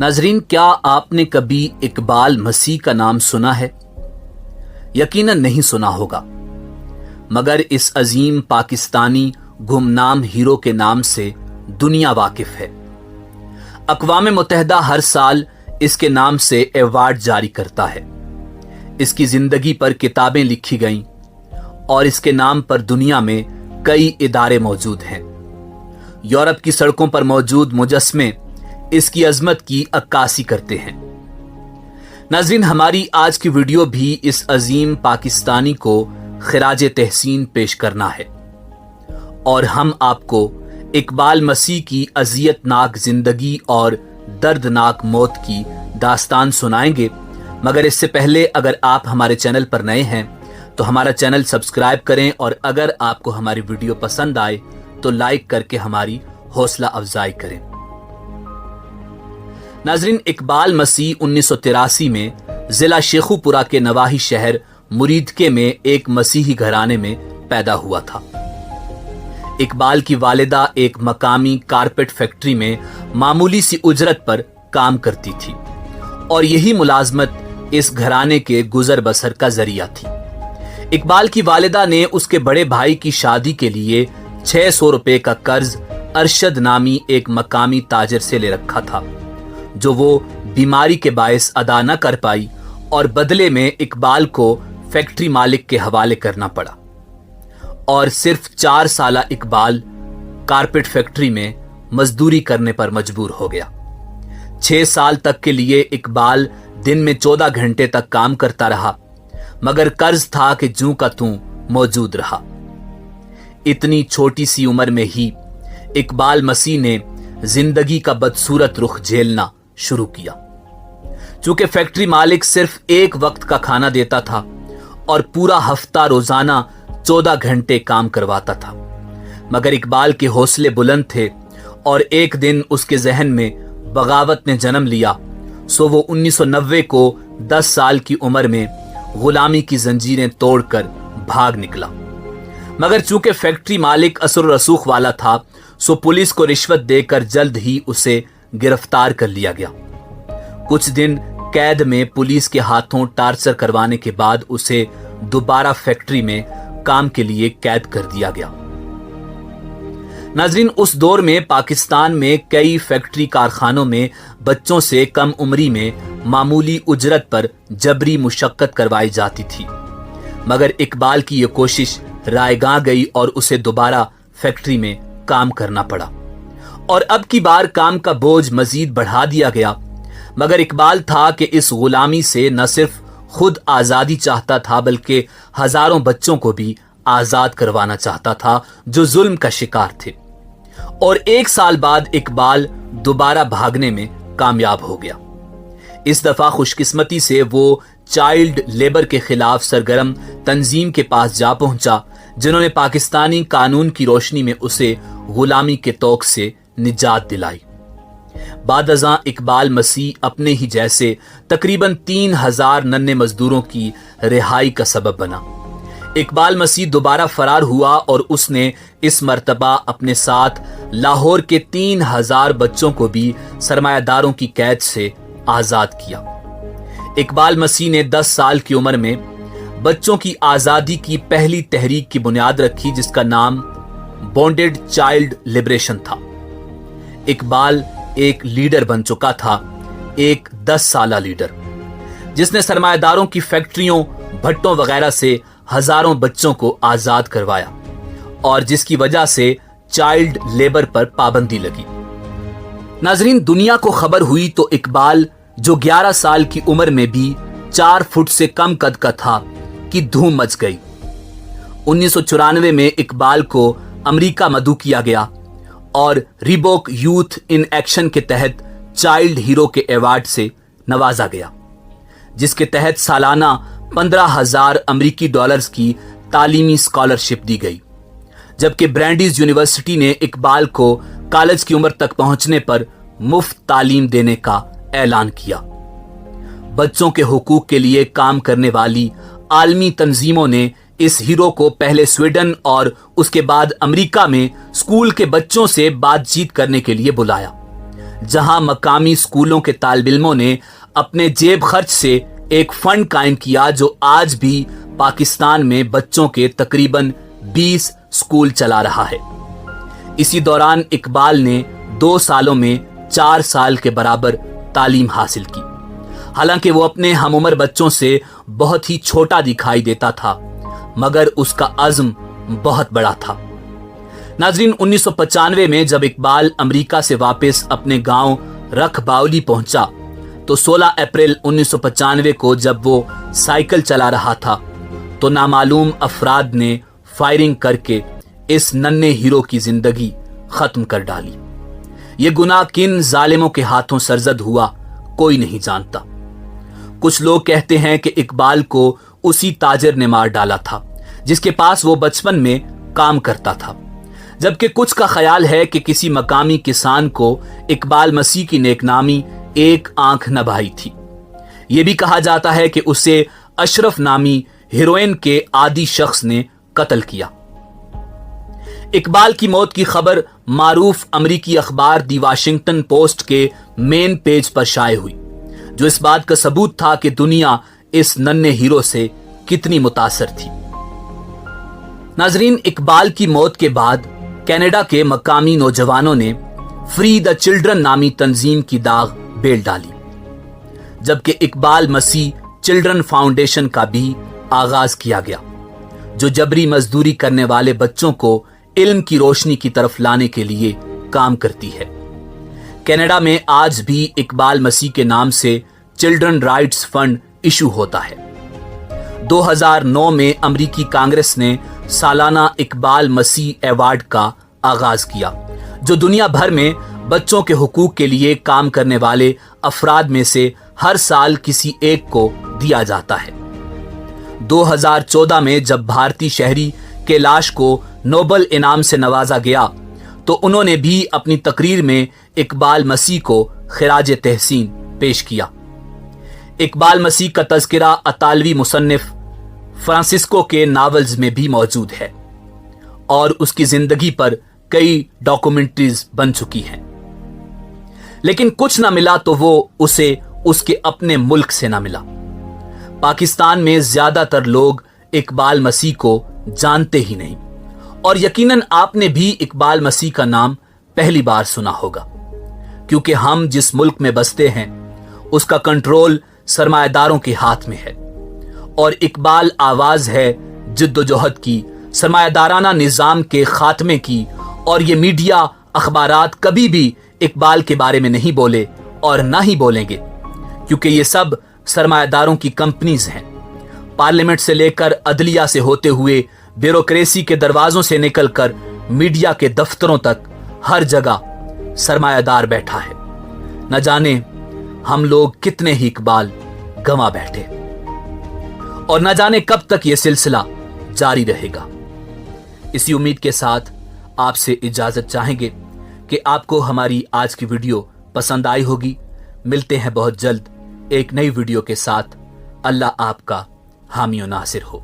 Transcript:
नाजरीन, क्या आपने कभी इकबाल मसीह का नाम सुना है? यकीनन नहीं सुना होगा, मगर इस अजीम पाकिस्तानी गुमनाम हीरो के नाम से दुनिया वाकिफ है। अक़वाम मुत्तहिदा हर साल इसके नाम से अवार्ड जारी करता है। इसकी जिंदगी पर किताबें लिखी गईं और इसके नाम पर दुनिया में कई इदारे मौजूद हैं। यूरोप की सड़कों पर मौजूद मुजस्मे इसकी अजमत की अक्कासी करते हैं। नाज़रीन, हमारी आज की वीडियो भी इस अजीम पाकिस्तानी को खिराज तहसीन पेश करना है और हम आपको इकबाल मसीह की अज़ियतनाक जिंदगी और दर्दनाक मौत की दास्तान सुनाएंगे। मगर इससे पहले अगर आप हमारे चैनल पर नए हैं तो हमारा चैनल सब्सक्राइब करें और अगर आपको हमारी वीडियो पसंद आए तो लाइक करके हमारी हौसला अफजाई करें। नाज़रीन, इकबाल मसीह 1983 में जिला शेखुपुरा के नवाही शहर मुरीदके में एक मसीही घराने में पैदा हुआ था। इकबाल की वालिदा एक मकामी कारपेट फैक्ट्री में मामूली सी उजरत पर काम करती थी और यही मुलाजमत इस घराने के गुजर बसर का जरिया थी। इकबाल की वालिदा ने उसके बड़े भाई की शादी के लिए 600 रुपए का कर्ज अरशद नामी एक मकामी ताजर से ले रखा था, जो वो बीमारी के बायस अदा न कर पाई और बदले में इकबाल को फैक्ट्री मालिक के हवाले करना पड़ा और सिर्फ 4 साला इकबाल कारपेट फैक्ट्री में मजदूरी करने पर मजबूर हो गया। 6 साल तक के लिए इकबाल दिन में 14 घंटे तक काम करता रहा, मगर कर्ज था कि जूं का तूं मौजूद रहा। इतनी छोटी सी उम्र में ही इकबाल मसीह ने जिंदगी का बदसूरत रुख झेलना शुरू किया। चूंकि फैक्ट्री मालिक सिर्फ एक वक्त का खाना देता था और पूरा हफ्ता रोजाना 14 घंटे काम करवाता था, मगर इकबाल के हौसले बुलंद थे और एक दिन उसके जहन में बगावत ने जन्म लिया। सो वो 1990 को 10 साल की उम्र में गुलामी की जंजीरें तोड़कर भाग निकला। मगर चूंकि फैक्ट्री मालिक असर रसूख वाला था, सो पुलिस को रिश्वत देकर जल्द ही उसे गिरफ्तार कर लिया गया। कुछ दिन कैद में पुलिस के हाथों टार्चर करवाने के बाद उसे दोबारा फैक्ट्री में काम के लिए कैद कर दिया गया। नाज़रीन, उस दौर में पाकिस्तान में कई फैक्ट्री कारखानों में बच्चों से कम उम्री में मामूली उजरत पर जबरी मुशक्कत करवाई जाती थी, मगर इकबाल की यह कोशिश रायगां गई और उसे दोबारा फैक्ट्री में काम करना पड़ा और अब की बार काम का बोझ मजीद बढ़ा दिया गया। मगर इकबाल था कि इस गुलामी से न सिर्फ खुद आजादी चाहता था बल्कि हजारों बच्चों को भी आजाद करवाना चाहता था जो जुल्म का शिकार थे। और 1 साल बाद इकबाल दोबारा भागने में कामयाब हो गया। इस दफा खुशकिस्मती से वो चाइल्ड लेबर के खिलाफ सरगर्म तंजीम के पास जा पहुंचा, जिन्होंने पाकिस्तानी कानून की रोशनी में उसे गुलामी के तौक से निजात दिलाई। बादअज़ां इकबाल मसीह अपने ही जैसे तकरीबन 3000 नन्हे मजदूरों की रिहाई का सबब बना। इकबाल मसीह दोबारा फरार हुआ और उसने इस मर्तबा अपने साथ लाहौर के 3000 बच्चों को भी सरमायादारों की कैद से आजाद किया। इकबाल मसीह ने 10 साल की उम्र में बच्चों की आजादी की पहली तहरीक की बुनियाद रखी, जिसका नाम बॉन्डेड चाइल्ड लिबरेशन था। इकबाल एक लीडर बन चुका था, एक 10 साला लीडर, जिसने सरमायादारों की फैक्ट्रियों, भट्टों वगैरह से हजारों बच्चों को आजाद करवाया और जिसकी वजह से चाइल्ड लेबर पर पाबंदी लगी। नाजरीन, दुनिया को खबर हुई तो इकबाल, जो 11 साल की उम्र में भी 4 फुट से कम कद का था, की धूम मच गई। 1994 में इकबाल को अमेरिका मदऊ किया गया और रिबोक यूथ इन एक्शन के तहत चाइल्ड हीरो के अवार्ड से नवाजा गया, जिसके तहत सालाना 15,000 अमेरिकी डॉलर्स की तालीमी स्कॉलरशिप दी गई। जबकि ब्रैंडीज यूनिवर्सिटी ने इकबाल को कॉलेज की उम्र तक पहुंचने पर मुफ्त तालीम देने का ऐलान किया। बच्चों के हुकूक के लिए काम करने वाली आलमी तंजीमों ने इस हीरो को पहले स्वीडन और उसके बाद अमेरिका में स्कूल के बच्चों से बातचीत करने के लिए बुलाया, जहां मकामी स्कूलों के तालिब इल्मों ने अपने जेब खर्च से एक फंड कायम किया जो आज भी पाकिस्तान में बच्चों के तकरीबन 20 स्कूल चला रहा है। इसी दौरान इकबाल ने 2 सालों में 4 साल के बराबर तालीम हासिल की। हालांकि वो अपने हमउम्र बच्चों से बहुत ही छोटा दिखाई देता था, मगर उसका अज़्म बहुत बड़ा था। नाज़रीन, 1995 में जब इकबाल अमेरिका से वापस अपने गांव रखबावली पहुंचा तो 16 अप्रैल 1995 को जब वो साइकिल चला रहा था तो नामालूम अफराद ने फायरिंग करके इस नन्हे हीरो की जिंदगी खत्म कर डाली। ये गुनाह किन जालिमों के हाथों सरजद हुआ कोई नहीं जानता। कुछ लोग कहते हैं कि इकबाल को उसी ताजिर ने मार डाला था जिसके पास वो बचपन में काम करता था, जबकि कुछ का ख्याल है कि किसी मकामी किसान को इकबाल मसीह की नेकनामी एक आंख न भाई थी। ये भी कहा जाता है कि उसे अशरफ नामी हीरोइन के आदी शख्स ने कत्ल किया। इकबाल की मौत की खबर मारूफ अमरीकी अखबार दी वाशिंगटन पोस्ट के मेन पेज पर शाये हुई, जो इस बात का सबूत था कि दुनिया इस नन्हे हीरो से कितनी मुतासर थी। नाजरीन, इकबाल की मौत के बाद कनाडा के मकामी नौजवानों ने फ्री द चिल्ड्रन नामी तंजीम की दाग बेल डाली, जबकि इकबाल मसीह चिल्ड्रन फाउंडेशन का भी आगाज किया गया, जो जबरी मजदूरी करने वाले बच्चों को इल्म की रोशनी की तरफ लाने के लिए काम करती है। कनाडा में आज भी इकबाल मसीह के नाम से चिल्ड्रन राइट्स फंड इशू होता है। 2009 में अमरीकी कांग्रेस ने सालाना इकबाल मसीह अवार्ड का आगाज किया, जो दुनिया भर में बच्चों के हुकूक के लिए काम करने वाले अफराद में से हर साल किसी एक को दिया जाता है। 2014 में जब भारतीय शहरी कैलाश को नोबल इनाम से नवाजा गया तो उन्होंने भी अपनी तकरीर में इकबाल मसीह को खिराज तहसीन पेश किया। इकबाल मसीह का तज़किरा अतालवी मुसन्निफ फ्रांसिस्को के नावल्स में भी मौजूद है और उसकी जिंदगी पर कई डॉक्यूमेंट्रीज बन चुकी हैं, लेकिन कुछ ना मिला तो वो उसे उसके अपने मुल्क से ना मिला। पाकिस्तान में ज्यादातर लोग इकबाल मसीह को जानते ही नहीं और यकीनन आपने भी इकबाल मसीह का नाम पहली बार सुना होगा, क्योंकि हम जिस मुल्क में बसते हैं उसका कंट्रोल सरमायादारों के हाथ में है और इकबाल आवाज है जिद्दोजहद की, सरमायादाराना निजाम के खात्मे की। और ये मीडिया अखबारात कभी भी इकबाल के बारे में नहीं बोले और ना ही बोलेंगे, क्योंकि ये सब सरमायादारों की कंपनीज हैं। पार्लियामेंट से लेकर अदलिया से होते हुए ब्यूरोक्रेसी के दरवाजों से निकलकर मीडिया के दफ्तरों तक हर जगह सरमायादार बैठा है। न जाने हम लोग कितने ही इकबाल गंवा बैठे और न जाने कब तक यह सिलसिला जारी रहेगा। इसी उम्मीद के साथ आपसे इजाजत चाहेंगे कि आपको हमारी आज की वीडियो पसंद आई होगी। मिलते हैं बहुत जल्द एक नई वीडियो के साथ। अल्लाह आपका हामी और नासिर हो।